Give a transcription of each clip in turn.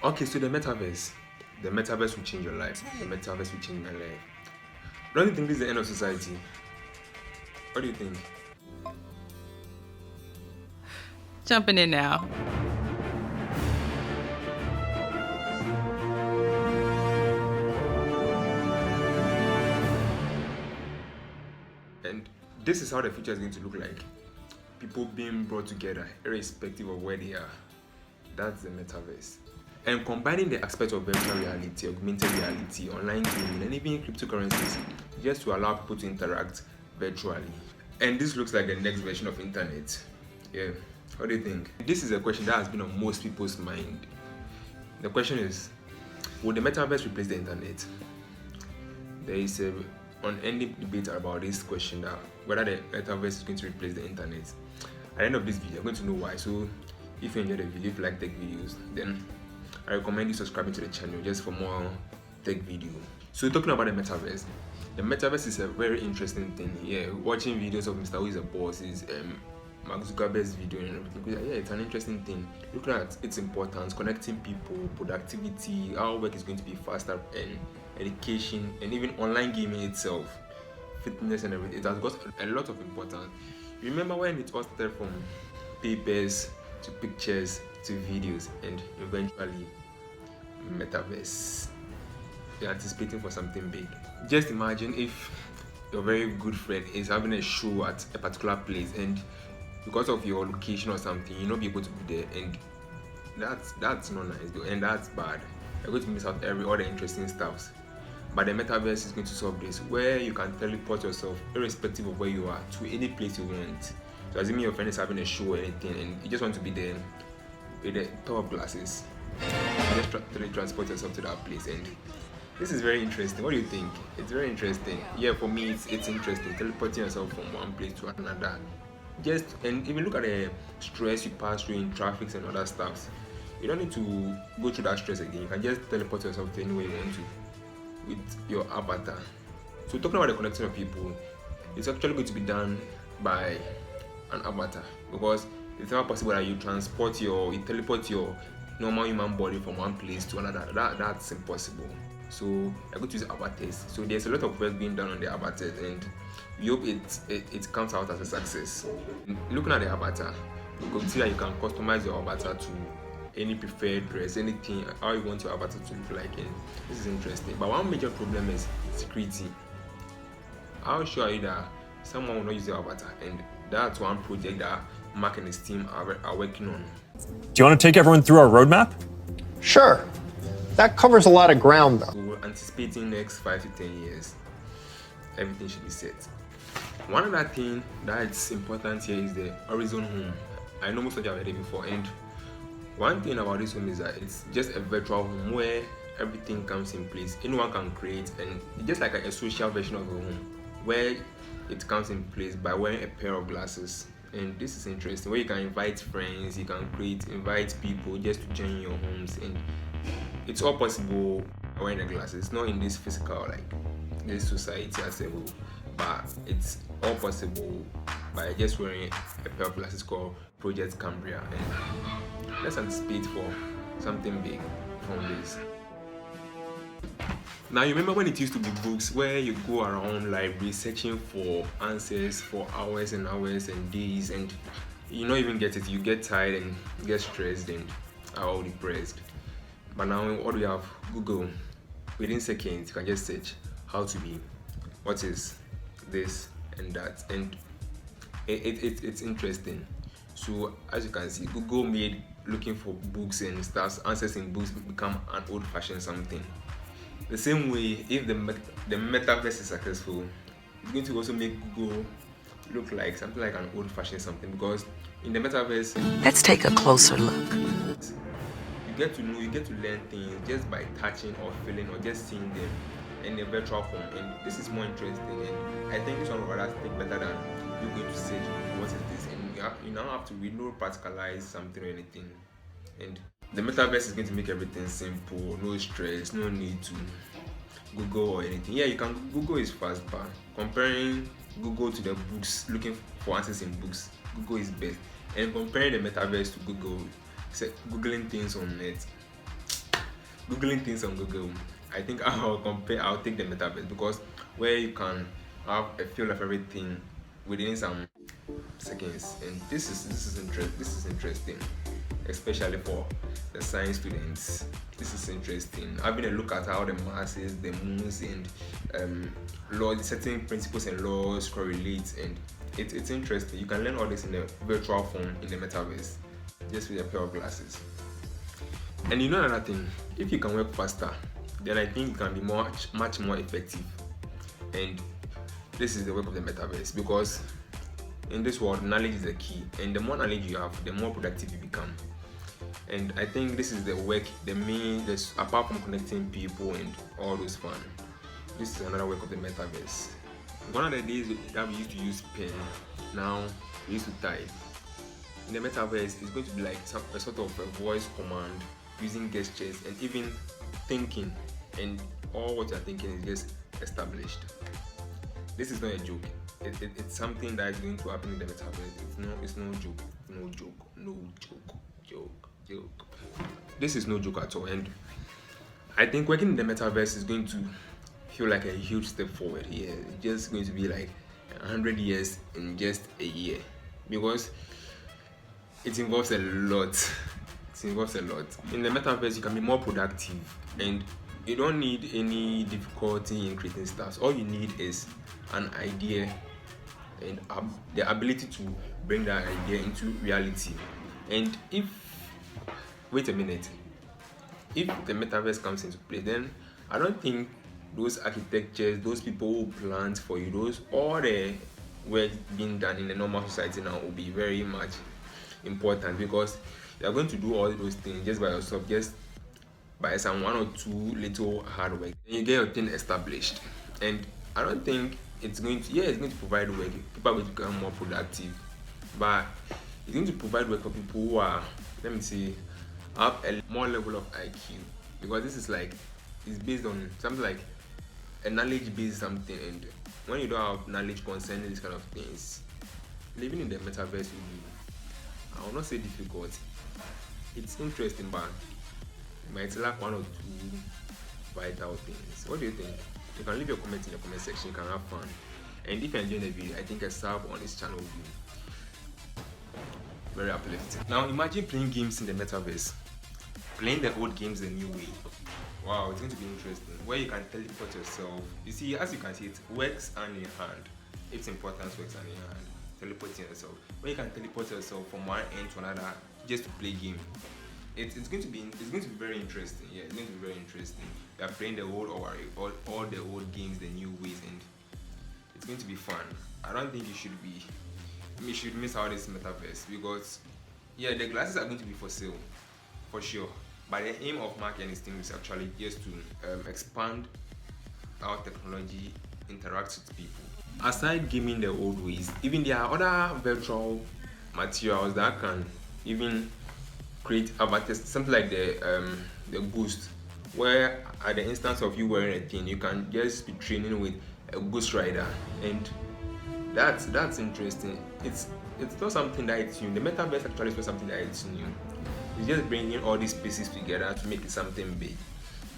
Okay, so the metaverse. The metaverse will change your life. The metaverse will change my life. Don't you think this is the end of society? What do you think? Jumping in now. And this is how the future is going to look like. People being brought together, irrespective of where they are. That's the metaverse. And combining the aspect of virtual reality, augmented reality, online gaming, and even cryptocurrencies, just to allow people to interact virtually. And this looks like the next version of internet. Yeah, what do you think? This is a question that has been on most people's mind. The question is, will the metaverse replace the internet? There is a unending debate about this question, that whether the metaverse is going to replace the internet. At the end of this video, you're going to know why. So if you enjoy the video, if you like tech videos, then I recommend you subscribing to the channel just for more tech video. So talking about the metaverse is a very interesting thing. Yeah, watching videos of Mr. Who is a Boss is Mark Zuckerberg's video and everything. Yeah, it's an interesting thing. Looking at its importance, connecting people, productivity, how work is going to be faster, and education, and even online gaming itself, fitness and everything. It has got a lot of importance. Remember when it all started from papers to pictures to videos and eventually metaverse. You're anticipating for something big. Just imagine if your very good friend is having a show at a particular place, and because of your location or something, you'll not be able to be there, and that's not nice though, and that's bad. You're going to miss out all the interesting stuff. But the metaverse is going to solve this, where you can teleport yourself irrespective of where you are to any place you want. So assuming your friend is having a show or anything and you just want to be there with the top glasses, you just teletransport yourself to that place. And this is very interesting. What do you think? It's very interesting. Yeah, for me it's interesting, teleporting yourself from one place to another. And even look at the stress you pass through in traffic and other stuff. You don't need to go through that stress again. You can just teleport yourself to anywhere you want to with your avatar. So talking about the connection of people, it's actually going to be done by an avatar, because it's not possible that you teleport your normal human body from one place to another. That's impossible. So you're going to use avatars. So there's a lot of work being done on the avatars, and we hope it comes out as a success. Looking at the avatar, you can see that you can customize your avatar to any preferred dress, anything, how you want your avatar to look like. And this is interesting. But one major problem is security. How sure are you that someone will not use your avatar? And that's one project that Mark and his team are working on. Do you want to take everyone through our roadmap? Sure. That covers a lot of ground, though. So we're anticipating next 5 to 10 years, everything should be set. One other thing that's important here is the Horizon Home. I know most of you have heard it before, and one thing about this home is that it's just a virtual home where everything comes in place. Anyone can create, and it's just like a social version of a home where it comes in place by wearing a pair of glasses. And this is interesting, where you can invite friends, you can invite people just to join your homes, and it's all possible wearing the glasses. Not in this physical, like this society as a whole, but it's all possible by just wearing a pair of glasses called Project Cambria. And let's anticipate for something big from this. Now, you remember when it used to be books where you go around library searching for answers for hours and hours and days, and you not even get it. You get tired and get stressed and are all depressed. But now what do we have? Google. Within seconds you can just search how to be, what is this and that, and it's interesting. So as you can see, Google made looking for books and stuff, answers in books, become an old-fashioned something. The same way, if the metaverse is successful, it's going to also make Google look like something like an old-fashioned something, because in the metaverse, let's take a closer look. You get to learn things just by touching or feeling or just seeing them in a virtual form, and this is more interesting. And I think this one would rather stick better than you going to search what is this, and you now have to practicalize something or anything. And the metaverse is going to make everything simple, no stress, no need to Google or anything. Yeah, you can Google is fast, but comparing Google to the books, looking for answers in books, Google is best. And comparing the metaverse to Google, googling things on net, googling things on Google, I think I'll take the metaverse, because where you can have a feel of everything within some seconds. And this is interesting, especially for the science students. This is interesting, having a look at how the masses, the moons, and laws, certain principles and laws correlate. And it's interesting. You can learn all this in a virtual form in the metaverse, just with a pair of glasses. And you know another thing, if you can work faster, then I think it can be much more effective. And this is the work of the metaverse, because in this world, knowledge is the key, and the more knowledge you have, the more productive you become. And I think this is the work, apart from connecting people and all those fun, this is another work of the metaverse. One of the days that we used to use pen, now we used to type. In the metaverse, it's going to be like a sort of a voice command, using gestures and even thinking, and all what you're thinking is just established. This is not a joke. It's something that is going to happen in the metaverse. It's no joke. This is no joke at all. And I think working in the metaverse is going to feel like a huge step forward here. It's just going to be like 100 years in just a year, because it involves a lot. In the metaverse, you can be more productive, and you don't need any difficulty in creating stuff. All you need is an idea and the ability to bring that idea into reality. And if the metaverse comes into play, then I don't think those architectures, those people who plant for you, all the work being done in the normal society now will be very much important, because you're going to do all those things just by yourself, just by some one or two little hard work, and you get your thing established. And I don't think it's going to provide work. People are going to become more productive, but it's going to provide work for people who are, let me see, have a more level of IQ, because this is like, it's based on something like a knowledge-based something. And when you don't have knowledge concerning these kind of things, living in the metaverse will be, I will not say difficult. It's interesting, but it might lack one or two vital things. What do you think? You can leave your comments in the comment section. You can have fun. And if you enjoyed the video, I think a sub on this channel will be very uplifting. Now imagine playing games in the metaverse, playing the old games the new way. Wow, it's going to be interesting. Where you can teleport yourself. You see, as you can see, it works hand in hand. Its importance works hand in hand. Teleporting yourself. Where you can teleport yourself from one end to another just to play game. It's going to be very interesting. Yeah, it's going to be very interesting. You are playing all the old games the new ways, and it's going to be fun. I don't think you should miss out this metaverse, because yeah, the glasses are going to be for sale, for sure. But the aim of Mark and his team is actually just to expand how technology interacts with people. Aside gaming the old ways, even there are other virtual materials that can even create avatars, something like the Ghost, where at the instance of you wearing a thing, you can just be training with a Ghost Rider, and that's interesting. It's not something that it's new. The metaverse actually is not something that it's new. It's just bringing all these pieces together to make it something big.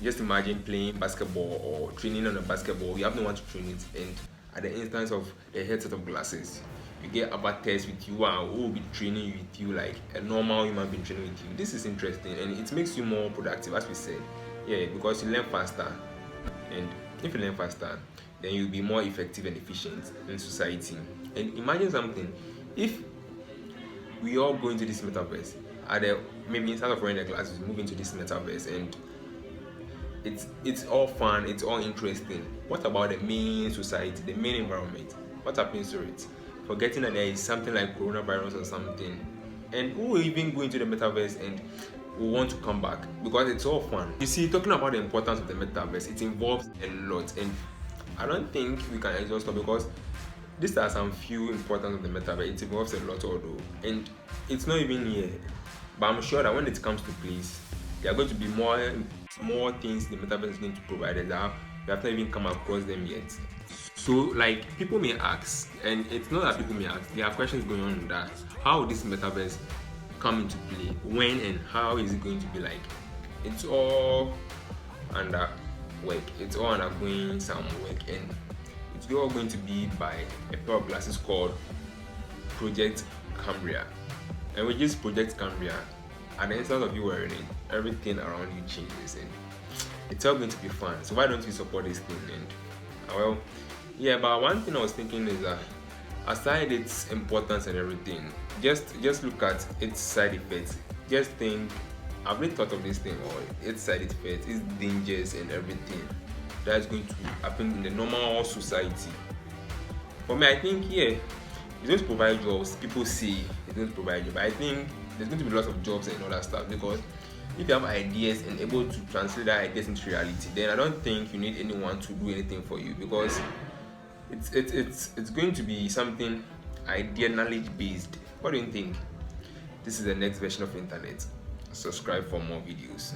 Just imagine playing basketball or training on a basketball. You have no one to train it, and at the instance of a headset of glasses, you get avatars with you who will be training with you like a normal human being training with you. This is interesting, and it makes you more productive, as we said. Yeah, because you learn faster, and if you learn faster, then you'll be more effective and efficient in society. And imagine something, if we all go into this metaverse, maybe instead of wearing the glasses, move into this metaverse, and it's all fun, it's all interesting. What about the main society, the main environment? What happens to it? Forgetting that there is something like coronavirus or something, and who will even go into the metaverse and will want to come back, because it's all fun. You see, talking about the importance of the metaverse, it involves a lot, and I don't think we can exhaust it, because these are some few importance of the metaverse. It involves a lot, although, and it's not even here. But I'm sure that when it comes to place, there are going to be more things the metaverse is going to provide us that we have not even come across them yet. So, like, people may ask, and it's not that people may ask, there are questions going on in that. How will this metaverse come into play? When and how is it going to be like? it's all under work. It's all undergoing some work, and it's all going to be by a pair of glasses called Project Cambria. And with this Project Cambria, at the instant of you wearing it, everything around you changes, and it's all going to be fun. So why don't we support this thing? And well, yeah. But one thing I was thinking is that aside its importance and everything, just look at its side effects. Just think, I've really thought of this thing, or its side effects, its dangers and everything that's going to happen in the normal society. For me, I think it's going to provide jobs. People say it's going to provide jobs. But I think there's going to be lots of jobs and all that stuff, because if you have ideas and able to translate that ideas into reality, then I don't think you need anyone to do anything for you, because it's going to be something idea knowledge based. What do you think? This is the next version of internet. Subscribe for more videos.